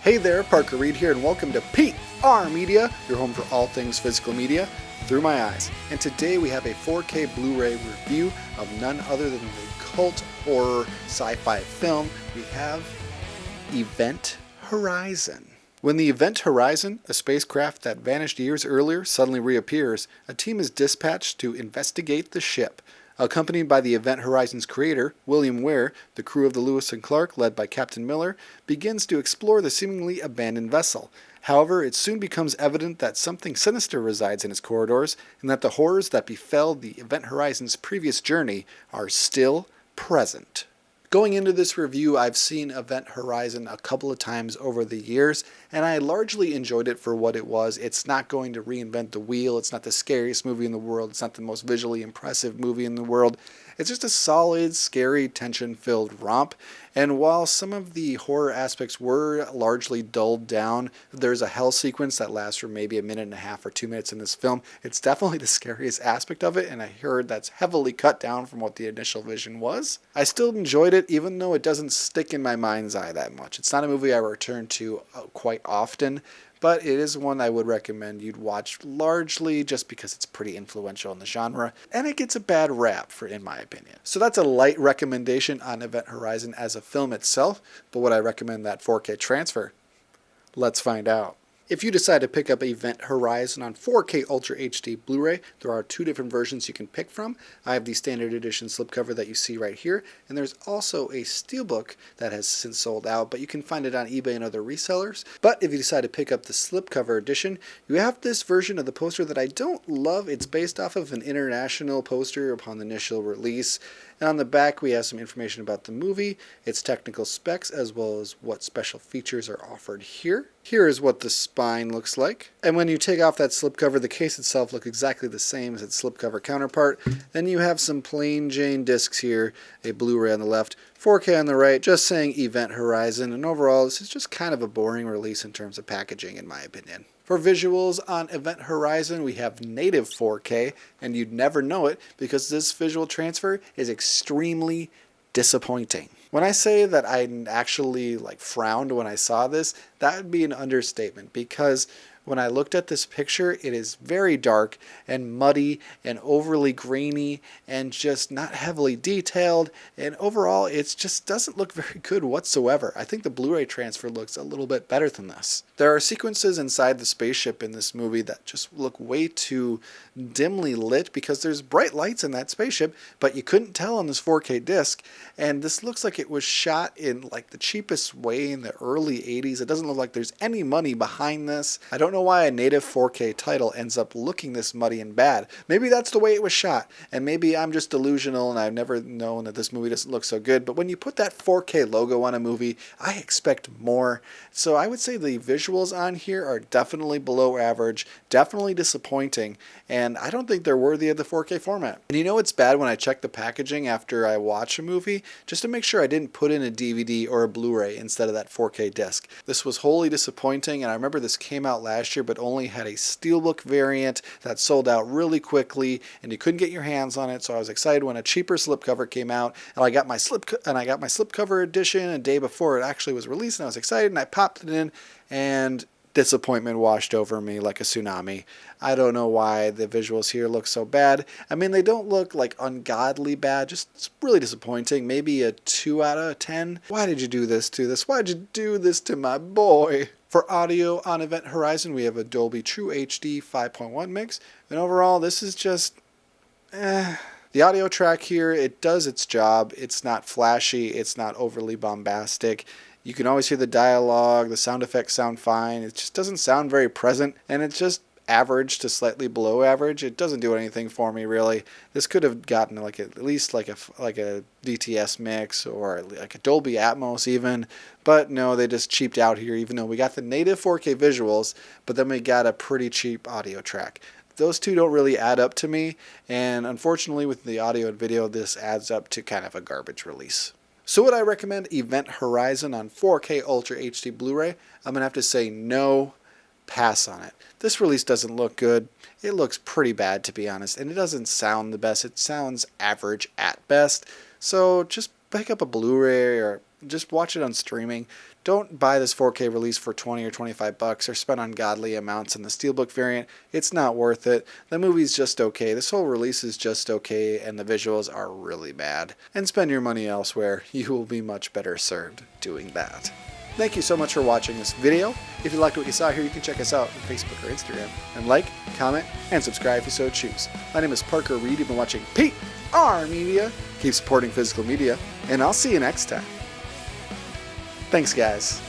Hey there, Parker Reed here, and welcome to PR Media, your home for all things physical media through my eyes. And today we have a 4K Blu-ray review of none other than the cult horror sci-fi film. We have Event Horizon. When the Event Horizon, a spacecraft that vanished years earlier, suddenly reappears, a team is dispatched to investigate the ship. Accompanied by the Event Horizon's creator, William Ware, the crew of the Lewis and Clark, led by Captain Miller, begins to explore the seemingly abandoned vessel. However, it soon becomes evident that something sinister resides in its corridors, and that the horrors that befell the Event Horizon's previous journey are still present. Going into this review, I've seen Event Horizon a couple of times over the years, and I largely enjoyed it for what it was. It's not going to reinvent the wheel. It's not the scariest movie in the world. It's not the most visually impressive movie in the world. It's just a solid, scary, tension-filled romp. And while some of the horror aspects were largely dulled down, there's a hell sequence that lasts for maybe a minute and a half or 2 minutes in this film. It's definitely the scariest aspect of it, and I heard that's heavily cut down from what the initial vision was. I still enjoyed it, even though it doesn't stick in my mind's eye that much. It's not a movie I return to quite often, but it is one I would recommend you'd watch largely just because it's pretty influential in the genre, and it gets a bad rap, in my opinion. So that's a light recommendation on Event Horizon as a film itself, but would I recommend that 4K transfer? Let's find out. If you decide to pick up Event Horizon on 4K Ultra HD Blu-ray, there are two different versions you can pick from. I have the standard edition slipcover that you see right here, and there's also a steelbook that has since sold out, but you can find it on eBay and other resellers. But if you decide to pick up the slipcover edition, you have this version of the poster that I don't love. It's based off of an international poster upon the initial release. And on the back, we have some information about the movie, its technical specs, as well as what special features are offered here. Here is what the spine looks like. And when you take off that slipcover, the case itself looks exactly the same as its slipcover counterpart. Then you have some plain Jane discs here, a Blu-ray on the left, 4K on the right, just saying Event Horizon. And overall, this is just kind of a boring release in terms of packaging, in my opinion. For visuals on Event Horizon, we have native 4K, and you'd never know it because this visual transfer is extremely disappointing. When I say that I actually frowned when I saw this, that would be an understatement, because when I looked at this picture, it is very dark and muddy and overly grainy and just not heavily detailed, and overall it just doesn't look very good whatsoever. I think the Blu-ray transfer looks a little bit better than this. There are sequences inside the spaceship in this movie that just look way too dimly lit because there's bright lights in that spaceship, but you couldn't tell on this 4K disc, and this looks like it was shot in the cheapest way in the early 80s. It doesn't look like there's any money behind this. I don't know why a native 4K title ends up looking this muddy and bad. Maybe that's the way it was shot, and maybe I'm just delusional and I've never known that this movie doesn't look so good, but when you put that 4K logo on a movie, I expect more. So I would say the visuals on here are definitely below average, definitely disappointing, and I don't think they're worthy of the 4K format. And you know it's bad when I check the packaging after I watch a movie, just to make sure I didn't put in a DVD or a Blu-ray instead of that 4K disc. This was wholly disappointing, and I remember this came out last year, but only had a steelbook variant that sold out really quickly, and you couldn't get your hands on it. So I was excited when a cheaper slipcover came out, and I got my slipcover edition a day before it actually was released, and I was excited, and I popped it in, and disappointment washed over me like a tsunami. I don't know why the visuals here look so bad. I mean, they don't look ungodly bad, just really disappointing. Maybe a 2 out of 10. Why did you do this to this? Why did you do this to my boy? For audio on Event Horizon, we have a Dolby TRUEHD 5.1 mix, and overall, this is just The audio track here, it does its job. It's not flashy, it's not overly bombastic. You can always hear the dialogue, the sound effects sound fine. It just doesn't sound very present, and it's just average to slightly below average. It doesn't do anything for me, really. This could have gotten at least a DTS mix or a Dolby Atmos even, but no, they just cheaped out here, even though we got the native 4K visuals, but then we got a pretty cheap audio track. Those two don't really add up to me, and unfortunately with the audio and video, this adds up to kind of a garbage release. So would I recommend Event Horizon on 4K Ultra HD Blu-ray? I'm going to have to say no, pass on it. This release doesn't look good. It looks pretty bad, to be honest, and it doesn't sound the best. It sounds average at best. So just pick up a Blu-ray or just watch it on streaming. Don't buy this 4K release for 20 or 25 bucks or spend ungodly amounts on the Steelbook variant. It's not worth it. The movie's just okay. This whole release is just okay, and the visuals are really bad. And spend your money elsewhere. You will be much better served doing that. Thank you so much for watching this video. If you liked what you saw here, you can check us out on Facebook or Instagram. And like, comment, and subscribe if you so choose. My name is Parker Reed. You've been watching PR Media. Keep supporting physical media, and I'll see you next time. Thanks, guys.